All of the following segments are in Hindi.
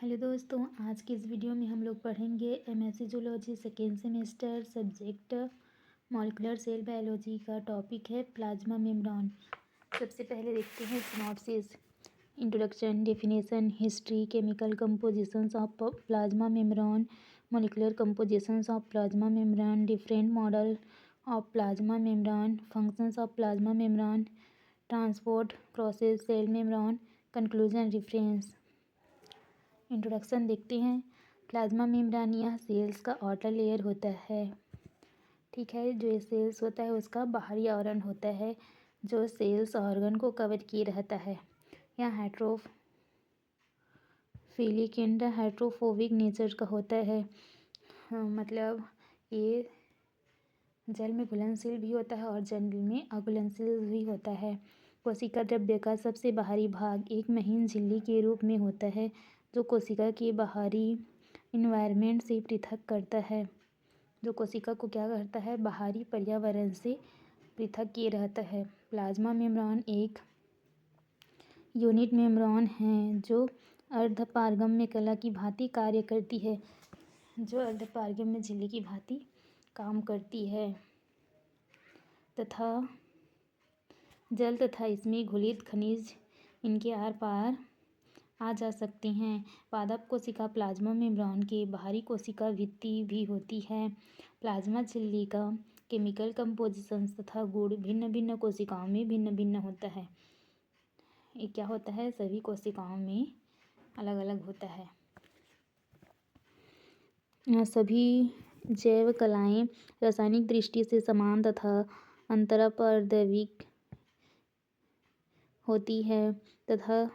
हेलो दोस्तों, आज की इस वीडियो में हम लोग पढ़ेंगे MSc zoology second semester subject molecular cell biology का टॉपिक है प्लाज्मा मेम्ब्रेन। सबसे पहले देखते हैं synopsis, introduction, definition, history, chemical compositions of plasma membrane, molecular compositions of plasma membrane, different model of plasma membrane, functions of plasma membrane, transport process cell membrane, conclusion, reference. Introduction देखते हैं। प्लाज्मा मेम्ब्रेन यह सेल्स का आउटर लेयर होता है। ठीक है, जो ये सेल्स होता है उसका बाहरी आवरण होता है जो सेल्स ऑर्गन को कवर किए रहता है। यह हाइड्रोफिलिक एंड हाइड्रोफोबिक नेचर का होता है। मतलब ये जल में घुलनशील भी होता है और जल में अघुलनशील भी होता है। कोशिका द्रव्य का सबसे बाहरी भाग एक महीन झिल्ली के रूप में होता है जो कोशिका के बाहरी इन्वायरमेंट से पृथक करता है। जो कोशिका को क्या करता है, बाहरी पर्यावरण से पृथक किए रहता है। प्लाज्मा मेम्ब्रेन एक यूनिट मेम्ब्रेन है जो अर्धपारगम्य कला की भांति कार्य करती है, जो अर्धपारगम्य झिल्ली की भांति काम करती है तथा जल तथा इसमें घुलित खनिज इनके आर पार आ जा सकते हैं। पादप कोशिका प्लाज्मा मेम्ब्रेन के बाहरी कोशिका भित्ति भी होती है। प्लाज्मा झिल्ली का केमिकल कंपोजिशन तथा गुण भिन्न भिन्न कोशिकाओं में भिन्न भिन्न होता है। ये क्या होता है, सभी कोशिकाओं में अलग अलग होता है। सभी जैव कलाएं रासायनिक दृष्टि से समान तथा अंतरापर्दविक होती है तथा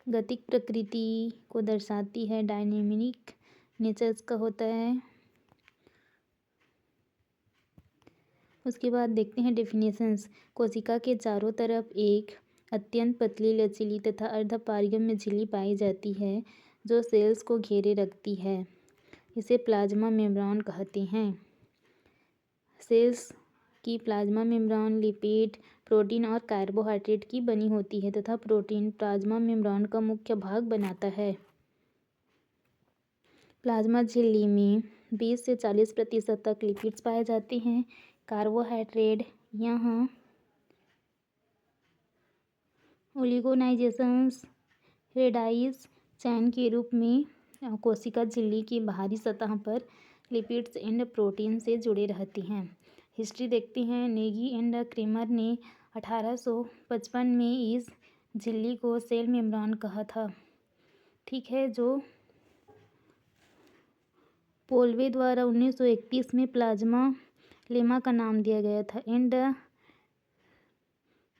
गतिक प्रकृति को दर्शाती है। डायनेमिक नेचर का होता है। उसके बाद देखते हैं डेफिनेशंस। कोशिका के चारों तरफ एक अत्यंत पतली, लचीली तथा अर्धपारगम्य झिल्ली पाई जाती है जो सेल्स को घेरे रखती है। इसे प्लाज्मा मेम्ब्रेन कहते हैं। सेल्स की प्लाज्मा मेम्ब्रेन लिपिड, प्रोटीन और कार्बोहाइड्रेट की बनी होती है तथा प्रोटीन प्लाज्मा मेम्ब्रेन का मुख्य भाग बनाता है। प्लाज्मा झिल्ली में 20 से 40% तक लिपिड्स पाए जाते हैं। कार्बोहाइड्रेट यहाँ ओलिगोनाइजेशंस रेडाइस चैन के रूप में कोशिका झिल्ली की बाहरी सतह पर लिपिड्स एंड प्रोटीन से जुड़े रहते हैं। हिस्ट्री देखते हैं। नेगी एंड क्रेमर ने 1855 में इस झिल्ली को सेल मेम्ब्रेन कहा था। ठीक है, जो पोलवे द्वारा 1931 में प्लाज्मा लेमा का नाम दिया गया था। एंड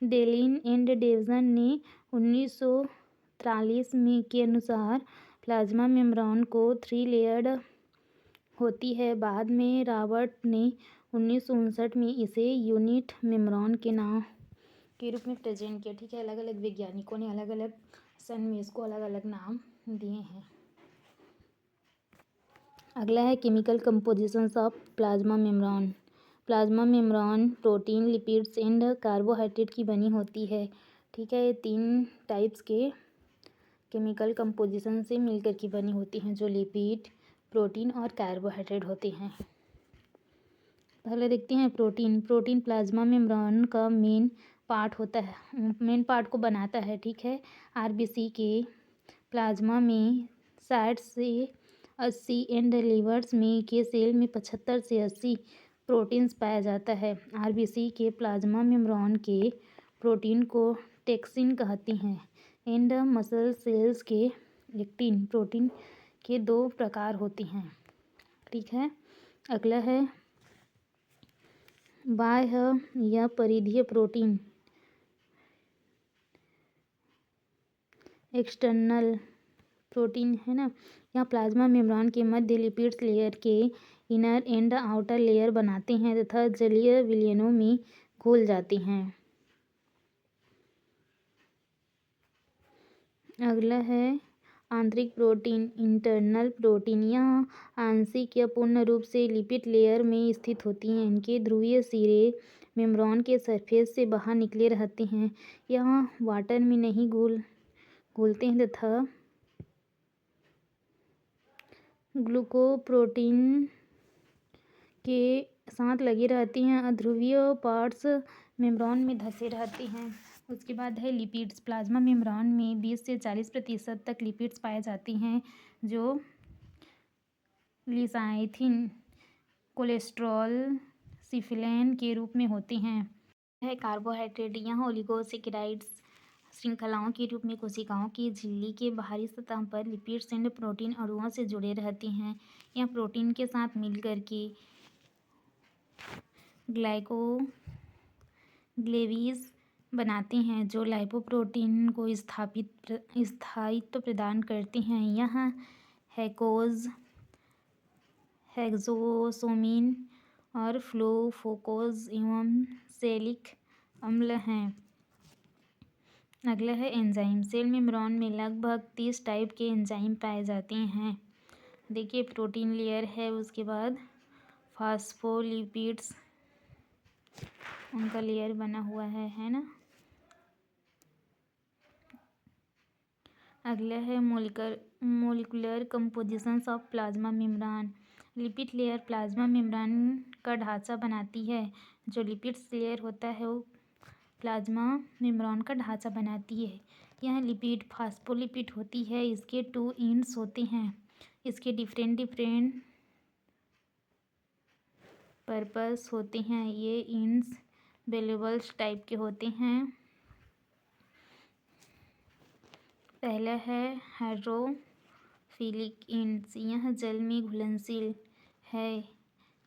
डेलिन एंड डेवजन ने 1943 में के अनुसार प्लाज्मा मेम्ब्रेन को 3 लेयर्ड होती है। बाद में रॉबर्ट ने 1959 में इसे यूनिट मेम्ब्रेन के नाम के रूप में प्रेजेंट किया। ठीक है, अलग अलग वैज्ञानिकों ने अलग अलग सन में इसको अलग अलग नाम दिए हैं। अगला है chemical compositions of plasma membrane. Plasma membrane protein, lipids and carbohydrate की बनी होती है। ठीक है, ये 3 टाइप्स के केमिकल कंपोजिशन से मिलकर की बनी होती हैं जो लिपिड, प्रोटीन और कार्बोहाइड्रेट होते हैं। पहले देखते हैं प्रोटीन। प्रोटीन प्लाज्मा मेम्ब्रेन का मेन पार्ट होता है, मेन पार्ट को बनाता है। ठीक है, आरबीसी के प्लाज्मा में 60 से 80 एंड लीवर्स में के सेल में 75 से 80 प्रोटीन्स पाया जाता है। आरबीसी के प्लाज्मा मेम्ब्रेन के प्रोटीन को टॉक्सिन कहते हैं। एंड मसल सेल्स के एक्टिन प्रोटीन के 2 प्रकार होते हैं। ठीक है, अगला है बाह्य या परिधीय प्रोटीन, एक्सटर्नल प्रोटीन है ना। यहाँ प्लाज्मा मेम्ब्रेन के मध्य लिपिड्स लेयर के इनर एंड आउटर लेयर बनाते हैं तथा जलीय विलयनों में घुल जाते हैं। अगला है आंतरिक प्रोटीन, इंटरनल प्रोटीन। यह आंशिक या पूर्ण रूप से लिपिड लेयर में स्थित होती हैं। इनके ध्रुवीय सिरे मेम्ब्रेन के सरफेस से बाहर निकले रहते हैं। यह वाटर में नहीं घुलते हैं तथा ग्लूकोप्रोटीन के साथ लगी रहती हैं। अध्रुवीय पार्ट्स मेम्ब्रेन में धंसे रहते हैं। उसके बाद है लिपिड्स। प्लाज्मा मेम्ब्रेन में 20 से 40% तक लिपिड्स पाए जाते हैं जो लिसाइथिन, कोलेस्ट्रॉल, सिफिलिन के रूप में होते हैं। है कार्बोहाइड्रेट। यह ओलिगोसेकेराइड्स श्रृंखलाओं के रूप में कोशिकाओं की झिल्ली के बाहरी सतह पर लिपिड्स एंड प्रोटीन अणुओं से जुड़े रहते हैं। यह प्रोटीन के साथ मिलकर के ग्लाइकोग्लेविस बनाते हैं जो लाइपोप्रोटीन को स्थायित्व प्रदान करते हैं। यह हेक्सोसोमिन और फ्लोफोकोज एवं सैलिक अम्ल हैं। अगला है एंजाइम। सेल मेम्ब्रेन में लगभग 30 टाइप के एंजाइम पाए जाते हैं। देखिए प्रोटीन लेयर है, उसके बाद फास्फोलिपिड्स उनका लेयर बना हुआ है ना। अगला है molecular compositions of plasma membrane. Lipid layer plasma membrane का ढांचा बनाती है। जो लिपिड्स लेयर होता है वो प्लाज्मा मेम्ब्रेन का ढांचा बनाती है। यह लिपिड फास्फोलिपिड होती है। इसके 2 एंड्स होते हैं। इसके डिफरेंट पर्पस होते हैं। ये एंड्स वेल्यूबल्स टाइप के होते हैं। पहला है हाइड्रोफिलिक एंड्स। यह जल में घुलनशील है।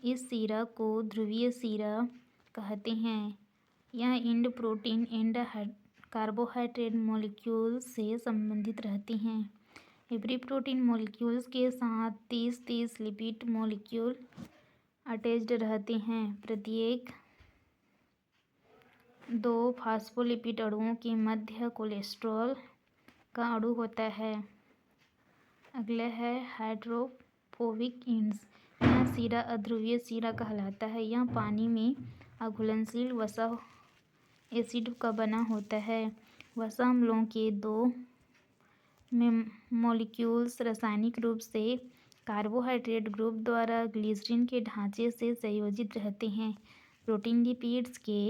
इस सिरा को ध्रुवीय सिरा कहते हैं। यह and protein and carbohydrate molecule से संबंधित रहते हैं। एवरी प्रोटीन मॉलिक्यूल्स के साथ 30 लिपिड मॉलिक्यूल अटैच्ड रहते हैं। प्रत्येक 2 फास्फोलिपिड अणुओं के मध्य कोलेस्ट्रॉल का अणु होता है। अगला है हाइड्रोफोबिक एंड्स। यह सिरा अध्रुवीय सिरा कहलाता है। यह पानी में अघुलनशील वसा एसिड का बना होता है। वसा अम्लों के 2 मॉलिक्यूल्स रासायनिक रूप से कार्बोहाइड्रेट ग्रुप द्वारा ग्लिसरीन के ढांचे से संयोजित रहते हैं। प्रोटीन लिपिड्स के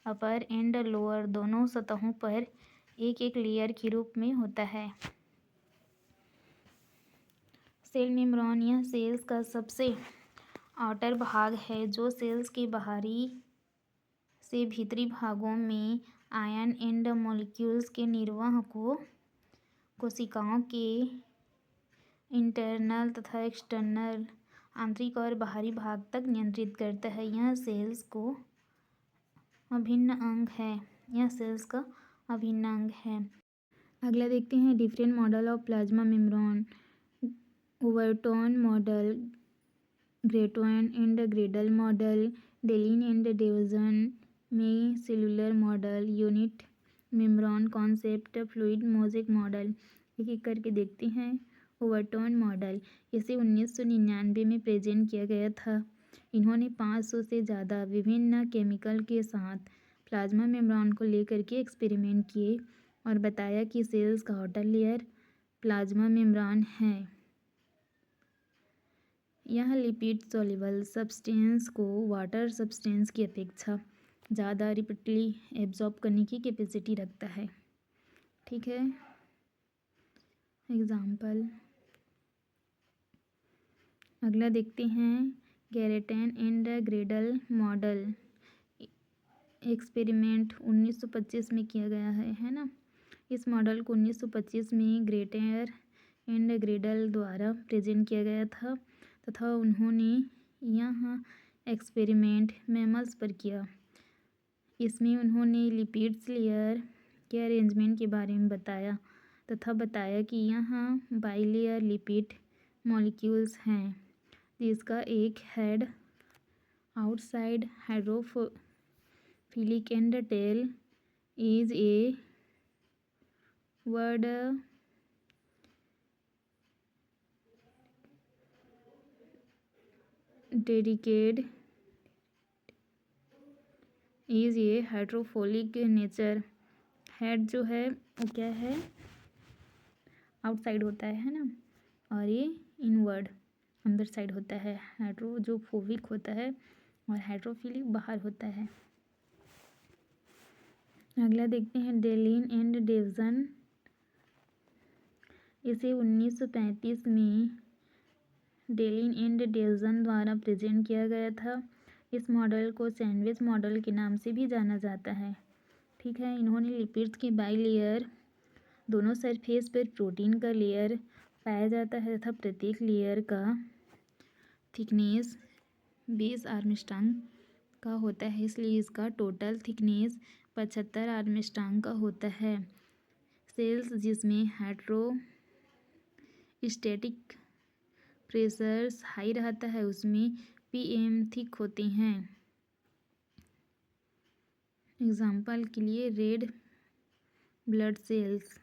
अपर एंड लोअर दोनों सतहों पर एक लेयर के रूप में होता है। सेल मेम्ब्रेन यह सेल्स का सबसे आउटर भाग है जो सेल्स के बाहरी से भीतरी भागों में आयन एंड मॉलिक्यूल्स के निर्वहन को कोशिकाओं के इंटरनल तथा एक्सटर्नल आंतरिक और बाहरी भाग तक नियंत्रित करता है। यह सेल्स का अभिन्न अंग है। अगला देखते हैं different model of plasma membrane. Overton model, Gorter and Grendel model, डेलिन एंड डेवजन में cellular model, unit membrane concept, fluid mosaic model. एक करके देखते हैं। ओवरटोन मॉडल, इसे 1999 में प्रेजेंट किया गया था। इन्होंने 500 से ज़्यादा विभिन्न केमिकल के साथ प्लाज्मा मेम्ब्रेन को लेकर के एक्सपेरिमेंट किए और बताया कि सेल्स का आउटर लेयर प्लाज्मा मेम्ब्रेन है। यह लिपिड सॉल्युबल सब्सटेंस को वाटर सब्सटेंस की अपेक्षा ज़्यादा रैपिडली एब्जॉर्ब करने की कैपेसिटी रखता है। ठीक है, एग्जाम्पल। अगला देखते हैं गैरेटन एंड ग्रेडल मॉडल। एक्सपेरिमेंट 1925 में किया गया है ना। इस मॉडल को 1925 में ग्रेटर एंड ग्रेडल द्वारा प्रेजेंट किया गया था तथा उन्होंने यह एक्सपेरिमेंट मैमल्स पर किया। इसमें उन्होंने लिपिड्स लेयर के अरेंजमेंट के बारे में बताया तथा बताया कि यहाँ बाइलेयर लिपिड मॉलिक्यूल्स हैं जिसका एक head outside hydrophilic and tail is a word dedicate is a hydrophobic nature. Head जो है वो क्या है, आउटसाइड होता है ना, और ये इनवर्ड अंदर साइड होता है। हाइड्रोफोबिक होता है और हाइड्रोफिलिक बाहर होता है। अगला देखते हैं डेलिन एंड डेवजन। इसे 1935 में डेलिन एंड डेवजन द्वारा प्रेजेंट किया गया था। इस मॉडल को सैंडविच मॉडल के नाम से भी जाना जाता है। ठीक है, इन्होंने लिपिड्स के बाई लेयर दोनों सरफेस पर प्रोटीन का लेयर पाया जाता है तथा प्रत्येक लेयर का थिकनेस 20 आर्मस्ट्रांग का होता है, इसलिए इसका टोटल थिकनेस 75 आर्मस्ट्रांग का होता है। सेल्स जिसमें हाइड्रोस्टैटिक प्रेशर्स हाई रहता है उसमें पीएम थिक होते हैं। एग्जाम्पल के लिए रेड ब्लड सेल्स।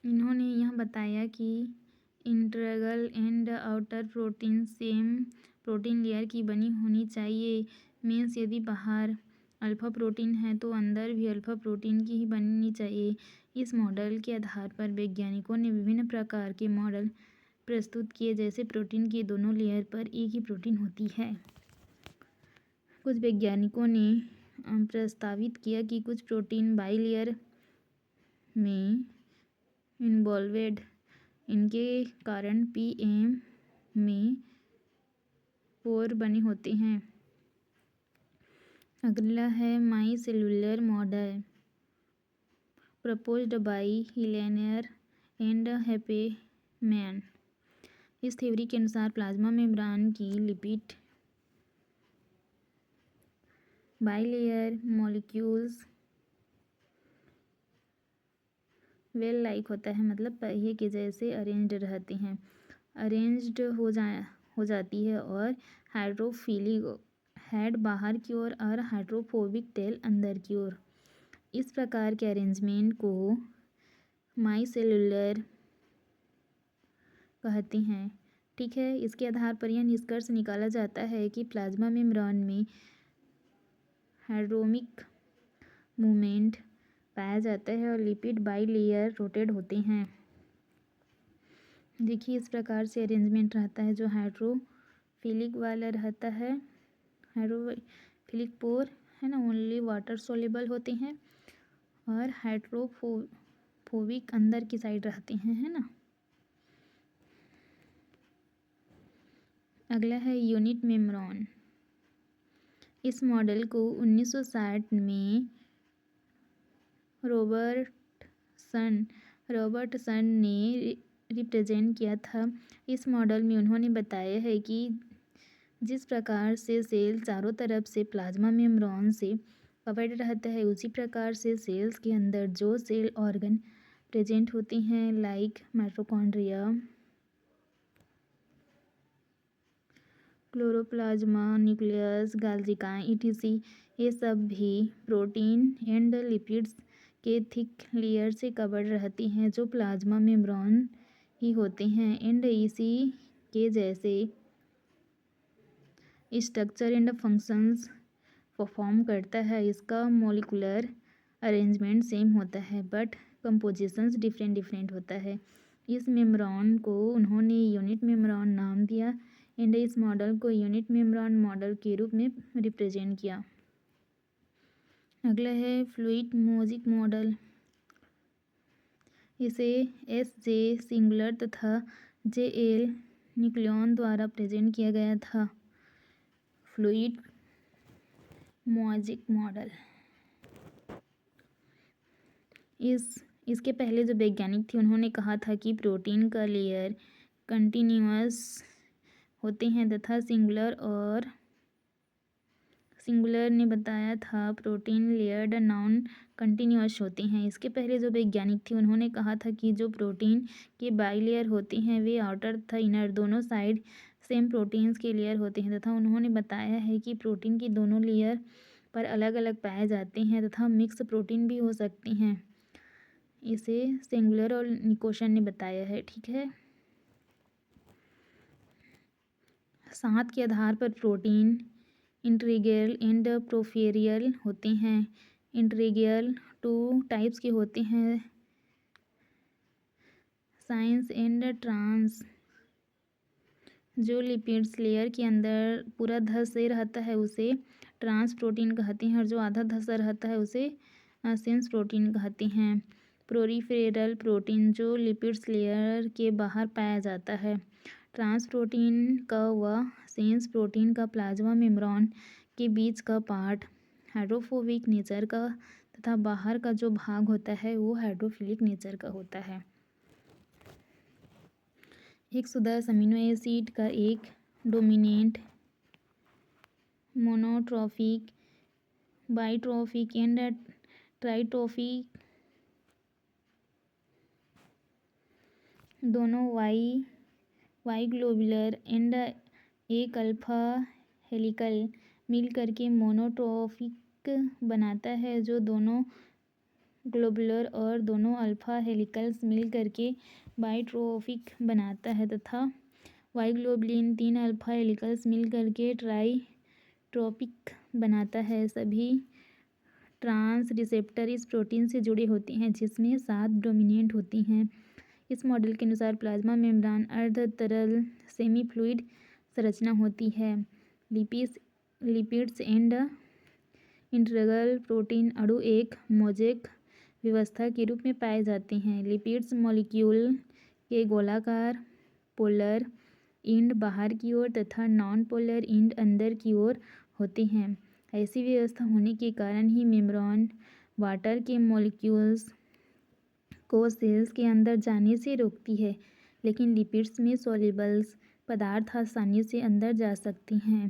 इन्होंने यह बताया कि integral and outer protein same protein layer की बनी होनी चाहिए। मीन्स यदि बाहर अल्फा प्रोटीन है तो अंदर भी अल्फा प्रोटीन की ही बननी चाहिए। इस मॉडल के आधार पर वैज्ञानिकों ने विभिन्न प्रकार के मॉडल प्रस्तुत किए, जैसे प्रोटीन की दोनों लेयर पर एक ही प्रोटीन होती है। कुछ वैज्ञानिकों ने प्रस्तावित किया कि कुछ प्रोटीन बाई लेयर में इन्वॉल्वेड, इनके कारण पीएम में पोर बने होते हैं। अगला है micellar model proposed by हिलेनियर एंड हैपेमैन। इस थ्योरी के अनुसार प्लाज्मा मेम्ब्रेन की lipid bilayer molecules well like होता है, मतलब पहिए के जैसे अरेंज्ड रहते हैं, अरेंज्ड हो जाती है, और हाइड्रोफिलिक हेड बाहर की ओर और हाइड्रोफोबिक टेल अंदर की ओर। इस प्रकार के अरेंजमेंट को माई सेलुलर कहते हैं। ठीक है, इसके आधार पर यह निष्कर्ष निकाला जाता है कि प्लाज्मा मेम्ब्रेन में हाइड्रोमिक मूवमेंट पाया जाता है और लिपिड बाई लेयर रोटेट होते हैं। देखिए, इस प्रकार से अरेंजमेंट रहता है। जो हाइड्रोफिलिक वाला रहता है, हाइड्रोफिलिक पोर है ना, ओनली वाटर सोल्यूबल होते हैं, और हाइड्रोफोबिक अंदर की साइड रहते हैं, है ना। अगला है यूनिट मेम्ब्रेन। इस मॉडल को 1960 में रॉबर्टसन ने रिप्रेजेंट किया था। इस मॉडल में उन्होंने बताया है कि जिस प्रकार से सेल चारों तरफ से प्लाज्मा मेम्ब्रेन से कवर्ड रहता है, उसी प्रकार से सेल्स के अंदर जो सेल ऑर्गन प्रेजेंट होते हैं, लाइक माइटोकॉन्ड्रिया, क्लोरोप्लाज्मा, न्यूक्लियस, गाल्जिका, ईटीसी, ये सब भी प्रोटीन एंड लिपिड्स के थिक लेयर से कवर्ड रहती हैं, जो प्लाज्मा मेम्ब्रेन ही होते हैं, एंड इसी के जैसे स्ट्रक्चर एंड फंक्शंस परफॉर्म करता है। इसका मॉलिक्यूलर अरेंजमेंट सेम होता है, बट कंपोजिशंस डिफरेंट होता है। इस मेम्ब्रेन को उन्होंने यूनिट मेम्ब्रेन नाम दिया, एंड इस मॉडल को यूनिट मेम्ब्रेन मॉडल के रूप में रिप्रेजेंट किया। अगला है फ्लूइड मोज़ेक मॉडल। इसे एस.जे. सिंगलर तथा जे.एल. निक्लियन द्वारा प्रेजेंट किया गया था। Fluid mosaic model. इसके पहले जो वैज्ञानिक थे उन्होंने कहा था कि प्रोटीन का लेयर कंटिन्यूअस होते हैं तथा सिंगुलर ने बताया था प्रोटीन लेयर्ड नॉन कंटिन्यूअस होते हैं। इसके पहले जो वैज्ञानिक थे उन्होंने कहा था कि जो प्रोटीन के बाई लेयर होते हैं वे आउटर तथा इनर दोनों साइड सेम प्रोटीन्स के लेयर होते हैं, तथा उन्होंने बताया है कि प्रोटीन की दोनों लेयर पर अलग अलग पाए जाते हैं तथा मिक्स प्रोटीन भी हो सकते हैं। इसे सेंगुलर और निकोसन ने बताया है। ठीक है, सात के आधार पर प्रोटीन इंटीग्रल एंड प्रोफेरियल होते हैं। इंटीग्रल 2 टाइप्स के होते हैं, साइंस एंड ट्रांस। जो लिपिड्स लेयर के अंदर पूरा धंसे रहता है उसे ट्रांस प्रोटीन कहते हैं, और जो आधा धंसा रहता है उसे सेंस प्रोटीन कहते हैं। प्रोरीफेरल प्रोटीन जो लिपिड्स लेयर के बाहर पाया जाता है। ट्रांस प्रोटीन का व सेंस प्रोटीन का प्लाज्मा मेम्ब्रेन के बीच का पार्ट हाइड्रोफोबिक नेचर का तथा बाहर का जो भाग होता है वो हाइड्रोफिलिक नेचर का होता है। एक सुदर्श अमीनो एसिड का एक डोमिनेंट, मोनोट्रॉफिक, बाइट्रॉफिक एंड ट्राइट्रॉफिक दोनों वाई ग्लोबुलर एंड एक अल्फा हेलिकल मिल करके मोनोट्रॉफिक बनाता है, जो दोनों ग्लोबुलर और दोनों अल्फा हेलिकल्स मिल करके बाइट्रोफिक बनाता है, तथा वाई ग्लोबुलिन 3 अल्फा हेलिकल्स मिल करके ट्राइट्रोपिक बनाता है। सभी ट्रांस रिसेप्टर इस प्रोटीन से जुड़े होते हैं जिसमें 7 डोमिनेंट होती हैं। इस मॉडल के अनुसार प्लाज्मा मेम्ब्रेन अर्ध तरल सेमी फ्लूइड संरचना होती है। लिपिड्स एंड इंटीग्रल प्रोटीन अणु एक मोज़ेक व्यवस्था के रूप में पाए जाते हैं। लिपिड्स मॉलिक्यूल के गोलाकार पोलर एंड बाहर की ओर तथा नॉन पोलर एंड अंदर की ओर होते हैं। ऐसी व्यवस्था होने के कारण ही मेम्ब्रेन वाटर के मॉलिक्यूल्स को सेल्स के अंदर जाने से रोकती है, लेकिन लिपिड्स में सॉल्युबल्स पदार्थ आसानी से अंदर जा सकती हैं।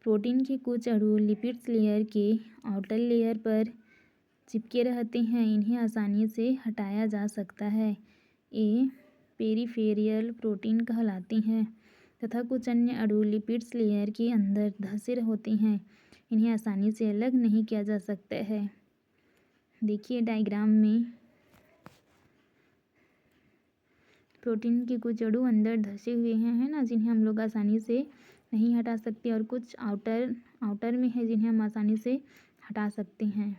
प्रोटीन के कुछ अणु लिपिड्स लेयर के आउटर लेयर पर चिपके रहते हैं, इन्हें आसानी से हटाया जा सकता है। ये पेरिफेरल प्रोटीन कहलाते हैं, तथा कुछ अन्य अणु लिपिड्स लेयर के अंदर धंसे होते हैं, इन्हें आसानी से अलग नहीं किया जा सकता है। देखिए डायग्राम में प्रोटीन के कुछ अणु अंदर धंसे हुए हैं, है ना, जिन्हें हम लोग आसानी से नहीं हटा सकते, और कुछ आउटर में है जिन्हें हम आसानी से हटा सकते हैं।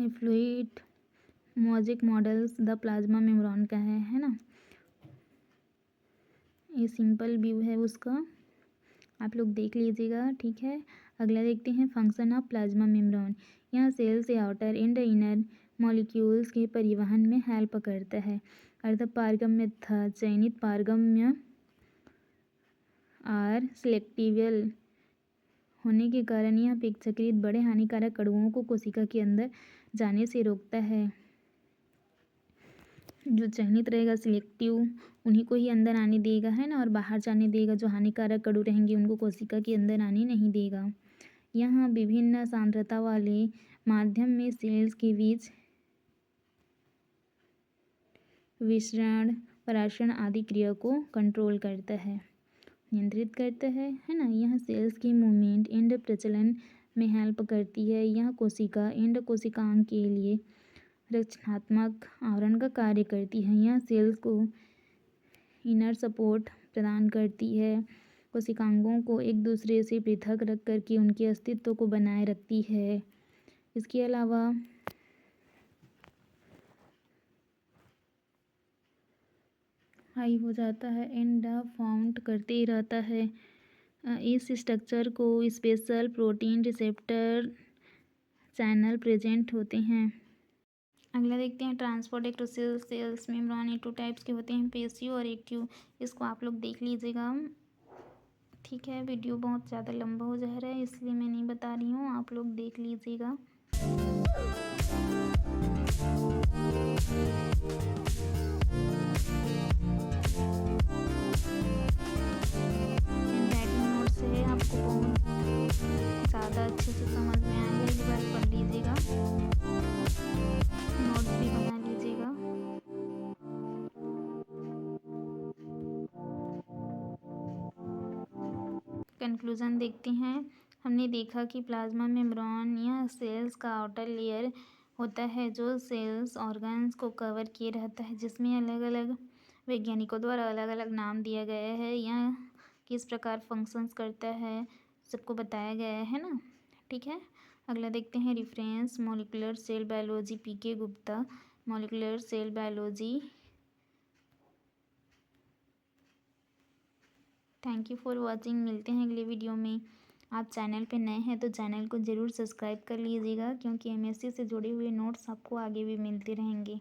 Fluid mosaic models the plasma membrane का है ना। ये सिंपल व्यू है उसका, आप लोग देख लीजिएगा, ठीक है। अगला देखते हैं फंक्शन ऑफ प्लाज्मा मेम्ब्रेन। यह सेल से आउटर एंड इनर मॉलिक्यूल्स के परिवहन में हेल्प करता है। अर्धपारगम्य तथा चयनित पारगम्य आर सिलेक्टिवल होने के कारण यह अपेक्षाकृत बड़े हानिकारक अणुओं को कोशिका के अंदर जाने से रोकता है। जो चयनित रहेगा सिलेक्टिव, उन्हीं को ही अंदर आने देगा, है ना, और बाहर जाने देगा। जो हानिकारक अणु रहेंगे उनको कोशिका के अंदर आने नहीं देगा। यहाँ विभिन्न सांद्रता वाले माध्यम में सेल्स के बीच विसरण, पराक्षण आदि क्रिया को कंट्रोल करता है, नियंत्रित करता है ना। यह सेल्स की मूवमेंट एंड प्रचलन में हेल्प करती है। यह कोशिका एंड कोशिकांग के लिए रक्षणात्मक आवरण का कार्य करती है। यह सेल्स को इनर सपोर्ट प्रदान करती है। कोशिकांगों को एक दूसरे से पृथक रख करके उनके अस्तित्व को बनाए रखती है। इसके अलावा हाई हो जाता है एंड फाउंड करते ही रहता है। इस स्ट्रक्चर को special protein receptor channel present होते हैं। अगला देखते हैं ट्रांसपोर्ट एक्टोसिल सेल्स मेम्ब्रेन। ये 2 टाइप्स के होते हैं, पैसिव और एक्टिव। इसको आप लोग देख लीजिएगा, ठीक है। वीडियो बहुत ज़्यादा लंबा हो जा रहा है इसलिए मैं नहीं बता रही हूँ, आप लोग देख लीजिएगा। से आपको बहुत ज़्यादा अच्छे से समझ में आएगा, एक बार पढ़ लीजिएगा, नोट्स भी बना लीजिएगा। कंक्लूजन देखते हैं। हमने देखा कि प्लाज्मा मेम्ब्रेन यह सेल्स का आउटर लेयर होता है जो सेल्स ऑर्गन्स को कवर किए रहता है, जिसमें अलग अलग वैज्ञानिकों द्वारा अलग अलग नाम दिया गया है। यह किस प्रकार फंक्शंस करता है, सबको बताया गया है ना। ठीक है, अगला देखते हैं reference molecular cell biology P K Gupta, molecular cell biology. Thank you for watching, मिलते हैं अगले वीडियो में। आप चैनल पे नए हैं तो चैनल को ज़रूर सब्सक्राइब कर लीजिएगा, क्योंकि एमएससी से जुड़े हुए नोट्स आपको आगे भी मिलते रहेंगे।